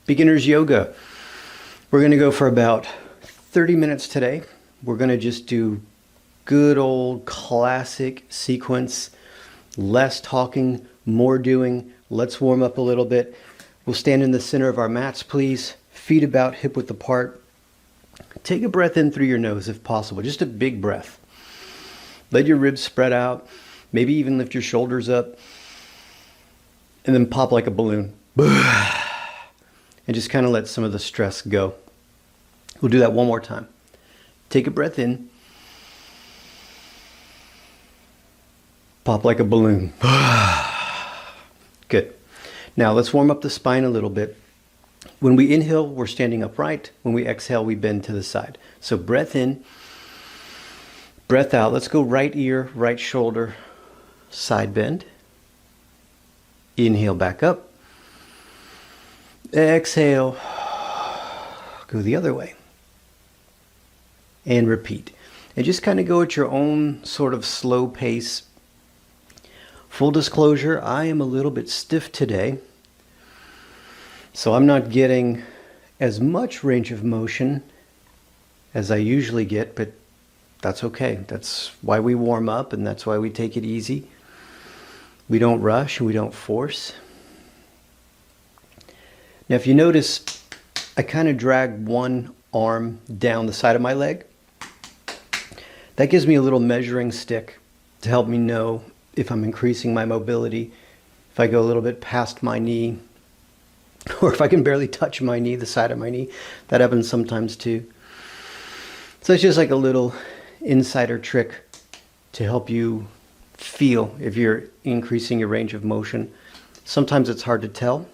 Beginner's yoga. We're going to go for about 30 minutes today. We're going to just do good old classic sequence. Less talking, more doing. Let's warm up a little bit. We'll stand in the center of our mats, please. Feet about hip width apart. Take a breath in through your nose if possible. Just a big breath. Let your ribs spread out. Maybe even lift your shoulders up. And then pop like a balloon. And just kind of let some of the stress go. We'll do that one more time. Take a breath in. Pop like a balloon. Good. Now let's warm up the spine a little bit. When we inhale, we're standing upright. When we exhale, we bend to the side. So breath in, breath out. Let's go right ear, right shoulder, side bend. Inhale back up. Exhale. Go the other way. And repeat. And just kind of go at your own sort of slow pace. Full disclosure, I am a little bit stiff today. So I'm not getting as much range of motion as I usually get, but that's okay. That's why we warm up and that's why we take it easy. We don't rush and we don't force. Now if you notice, I kind of drag one arm down the side of my leg. That gives me a little measuring stick to help me know if I'm increasing my mobility, if I go a little bit past my knee, or if I can barely touch my knee, the side of my knee. That happens sometimes too. So it's just like a little insider trick to help you feel if you're increasing your range of motion. Sometimes it's hard to tell.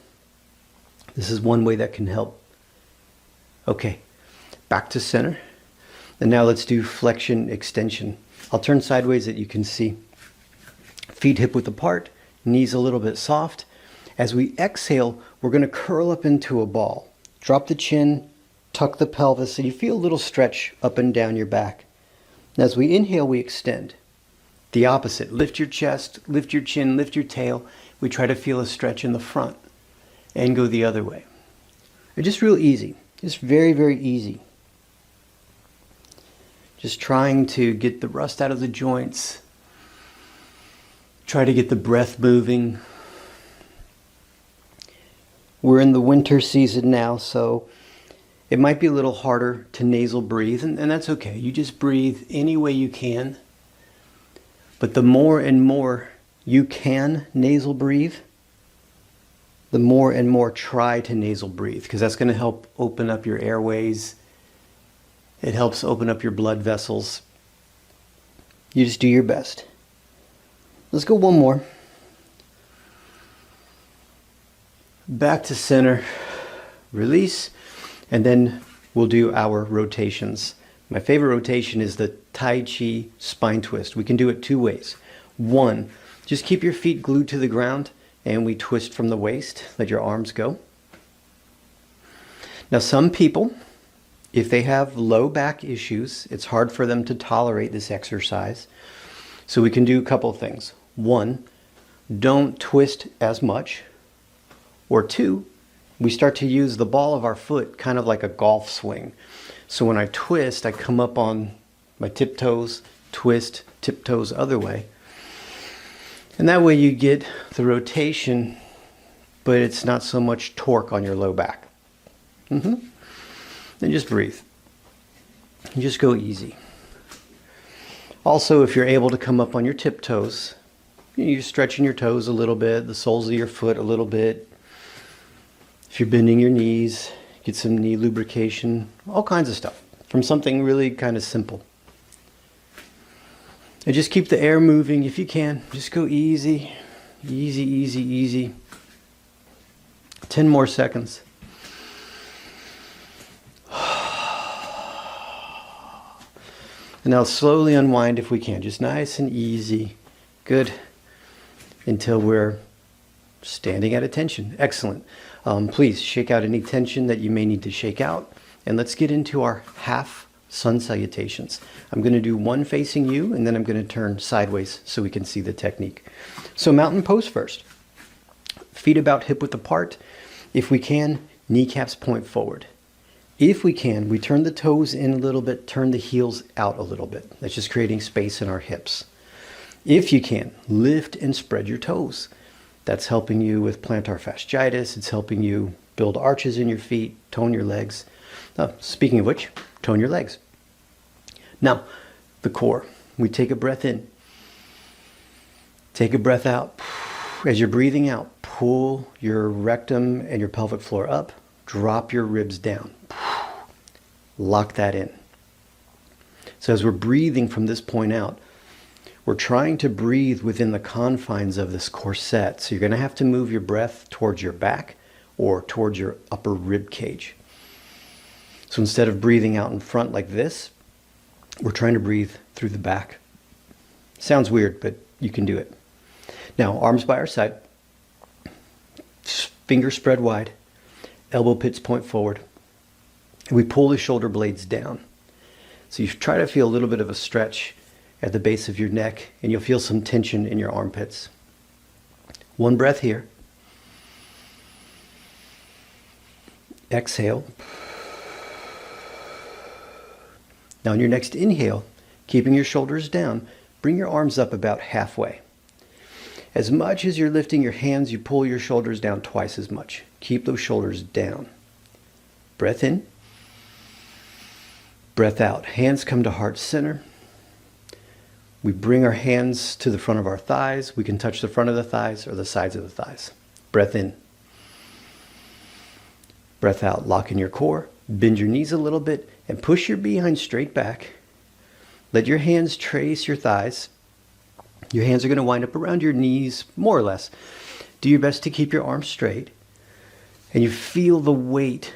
This is one way that can help. Okay, back to center. And now let's do flexion extension. I'll turn sideways that you can see. Feet hip width apart, knees a little bit soft. As we exhale, we're going to curl up into a ball. Drop the chin, tuck the pelvis, so you feel a little stretch up and down your back. And as we inhale, we extend. The opposite, lift your chest, lift your chin, lift your tail. We try to feel a stretch in the front and go the other way. It's just real easy, just very, very easy. Just trying to get the rust out of the joints. Try to get the breath moving. We're in the winter season now, so it might be a little harder to nasal breathe, and that's okay. You just breathe any way you can. But the more and more you can nasal breathe, the more and more try to nasal breathe, because that's going to help open up your airways. It helps open up your blood vessels. You just do your best. Let's go one more. Back to center, release, and then we'll do our rotations. My favorite rotation is the Tai Chi spine twist. We can do it two ways. One, just keep your feet glued to the ground and we twist from the waist. Let your arms go. Now some people, if they have low back issues, it's hard for them to tolerate this exercise. So we can do a couple of things. One, don't twist as much. Or two, we start to use the ball of our foot kind of like a golf swing. So when I twist, I come up on my tiptoes, twist, tiptoes other way. And that way you get the rotation, but it's not so much torque on your low back. Then just breathe. And just go easy. Also, if you're able to come up on your tiptoes, you're stretching your toes a little bit, the soles of your foot a little bit. If you're bending your knees, get some knee lubrication, all kinds of stuff from something really kind of simple. And just keep the air moving if you can. Just go easy, easy, easy, easy. 10 more seconds. And now slowly unwind if we can, just nice and easy. Good. Until we're standing at attention. Excellent. Please shake out any tension that you may need to shake out. And let's get into our half sun salutations. I'm going to do one facing you, and then I'm going to turn sideways so we can see the technique. So mountain pose first. Feet about hip width apart. If we can, Kneecaps point forward. If we can, we turn the toes in a little bit, turn the heels out a little bit. That's just creating space in our hips. If you can, lift and spread your toes. That's helping you with plantar fasciitis. It's helping you build arches in your feet, tone your legs. Speaking of which, tone your legs. Now, the core. We take a breath in. Take a breath out. As you're breathing out, pull your rectum and your pelvic floor up. Drop your ribs down. Lock that in. So as we're breathing from this point out, we're trying to breathe within the confines of this corset. So you're going to have to move your breath towards your back or towards your upper rib cage. So instead of breathing out in front like this, we're trying to breathe through the back. Sounds weird, but you can do it. Now, arms by our side, fingers spread wide, elbow pits point forward. And we pull the shoulder blades down. So you try to feel a little bit of a stretch at the base of your neck, and you'll feel some tension in your armpits. One breath here. Exhale. Now on your next inhale, keeping your shoulders down, bring your arms up about halfway. As much as you're lifting your hands, you pull your shoulders down twice as much. Keep those shoulders down. Breath in. Breath out. Hands come to heart center. We bring our hands to the front of our thighs. We can touch the front of the thighs or the sides of the thighs. Breath in. Breath out. Lock in your core. Bend your knees a little bit and push your behind straight back. Let your hands trace your thighs. Your hands are going to wind up around your knees, more or less. Do your best to keep your arms straight. And you feel the weight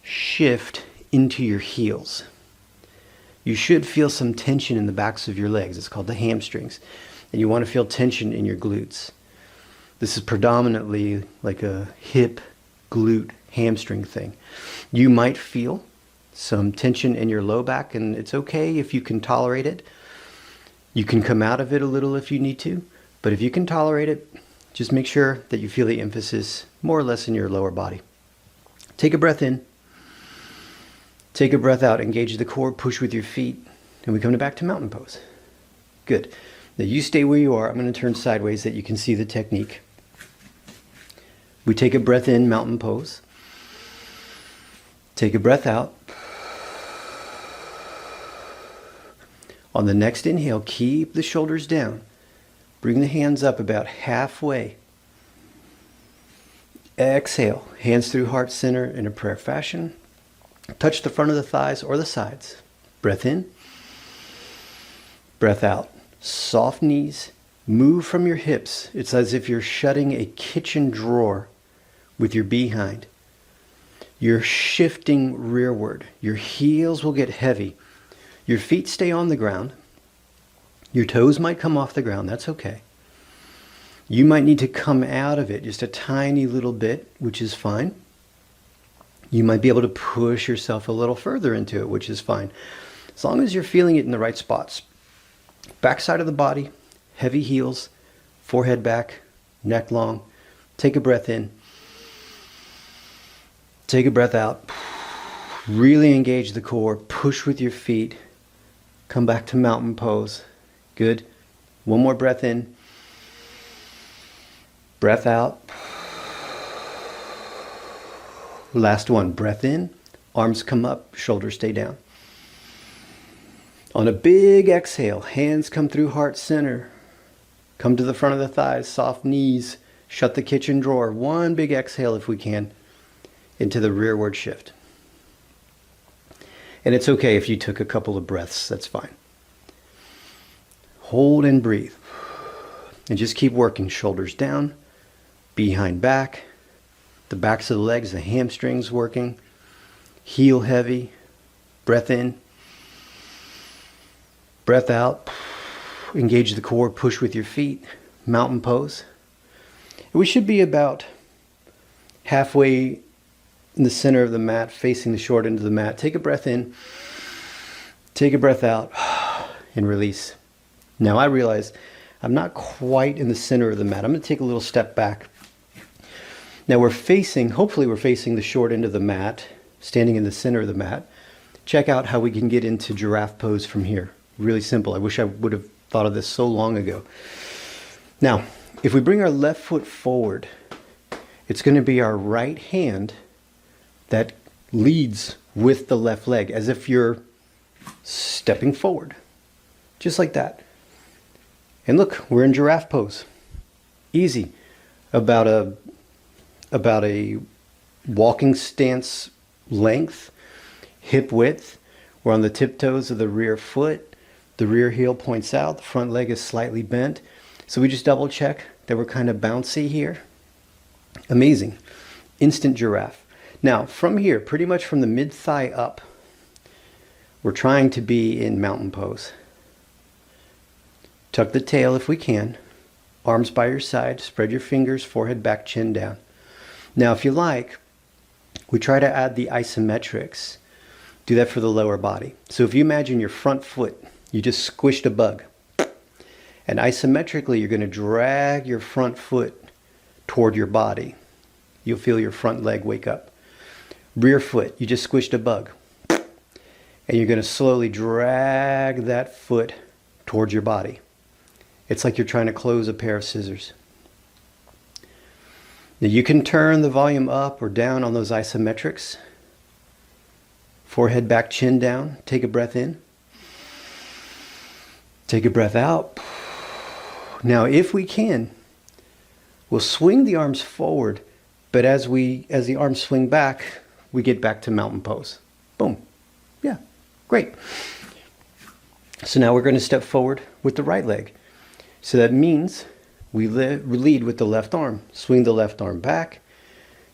shift into your heels. You should feel some tension in the backs of your legs. It's called the hamstrings. And you want to feel tension in your glutes. This is predominantly like a hip, glute, hamstring thing. You might feel some tension in your low back, and it's okay if you can tolerate it. You can come out of it a little if you need to, but if you can tolerate it, just make sure that you feel the emphasis more or less in your lower body. Take a breath in. Take a breath out. Engage the core. Push with your feet. And we come back to mountain pose. Good. Now you stay where you are. I'm going to turn sideways so that you can see the technique. We take a breath in, mountain pose. Take a breath out. On the next inhale, keep the shoulders down. Bring the hands up about halfway. Exhale, hands through heart center in a prayer fashion. Touch the front of the thighs or the sides. Breath in. Breath out. Soft knees. Move from your hips. It's as if you're shutting a kitchen drawer with your behind. You're shifting rearward. Your heels will get heavy. Your feet stay on the ground. Your toes might come off the ground. That's okay. You might need to come out of it just a tiny little bit, which is fine. You might be able to push yourself a little further into it, which is fine. As long as you're feeling it in the right spots. Back side of the body, heavy heels, forehead back, neck long. Take a breath in. Take a breath out. Really engage the core. Push with your feet. Come back to mountain pose. Good. One more breath in. Breath out. Last one. Breath in. Arms come up. Shoulders stay down. On a big exhale, hands come through heart center. Come to the front of the thighs. Soft knees. Shut the kitchen drawer. One big exhale if we can. Into the rearward shift. And it's okay if you took a couple of breaths, that's fine. Hold and breathe. And just keep working. Shoulders down, behind back, the backs of the legs, the hamstrings working, heel heavy, breath in, breath out, engage the core, push with your feet, mountain pose. We should be about halfway in the center of the mat, facing the short end of the mat. Take a breath in, take a breath out, and release. Now I realize I'm not quite in the center of the mat. I'm going to take a little step back. Now hopefully we're facing the short end of the mat, standing in the center of the mat. Check out how we can get into giraffe pose from here. Really simple. I wish I would have thought of this so long ago. Now, if we bring our left foot forward, it's going to be our right hand that leads with the left leg, as if you're stepping forward. Just like that. And look, we're in giraffe pose. Easy. About a walking stance length, hip width. We're on the tiptoes of the rear foot. The rear heel points out. The front leg is slightly bent. So we just double check that we're kind of bouncy here. Amazing. Instant giraffe. Now, from here, pretty much from the mid-thigh up, we're trying to be in mountain pose. Tuck the tail if we can. Arms by your side. Spread your fingers, forehead back, chin down. Now, if you like, we try to add the isometrics. Do that for the lower body. So if you imagine your front foot, you just squished a bug. And isometrically, you're going to drag your front foot toward your body. You'll feel your front leg wake up. Rear foot, you just squished a bug. And you're going to slowly drag that foot towards your body. It's like you're trying to close a pair of scissors. Now you can turn the volume up or down on those isometrics. Forehead back, chin down. Take a breath in. Take a breath out. Now if we can, we'll swing the arms forward, but as the arms swing back, we get back to mountain pose. Boom. Yeah, great. So now we're going to step forward with the right leg. So that means we lead with the left arm. Swing the left arm back.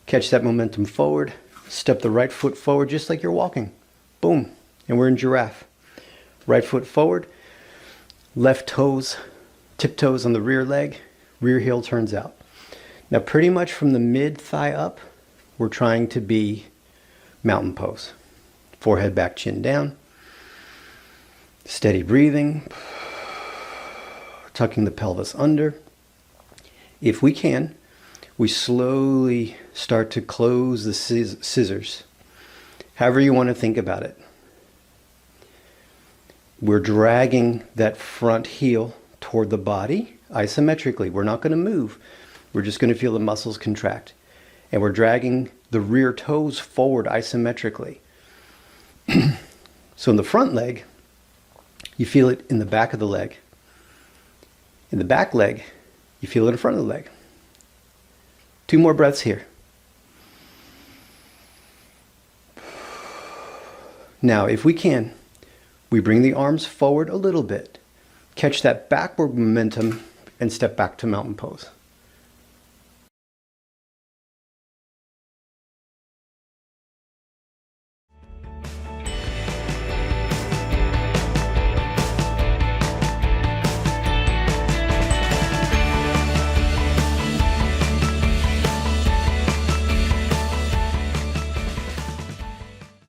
Catch that momentum forward. Step the right foot forward just like you're walking. Boom. And we're in giraffe. Right foot forward. Left toes, tiptoes on the rear leg. Rear heel turns out. Now pretty much from the mid-thigh up, we're trying to be mountain pose. Forehead back, chin down. Steady breathing. Tucking the pelvis under. If we can, we slowly start to close the scissors. However you want to think about it. We're dragging that front heel toward the body isometrically. We're not going to move. We're just going to feel the muscles contract. And we're dragging the rear toes forward isometrically. So in the front leg, you feel it in the back of the leg. In the back leg, you feel it in front of the leg. 2 more breaths here. Now, if we can, we bring the arms forward a little bit. Catch that backward momentum and step back to mountain pose.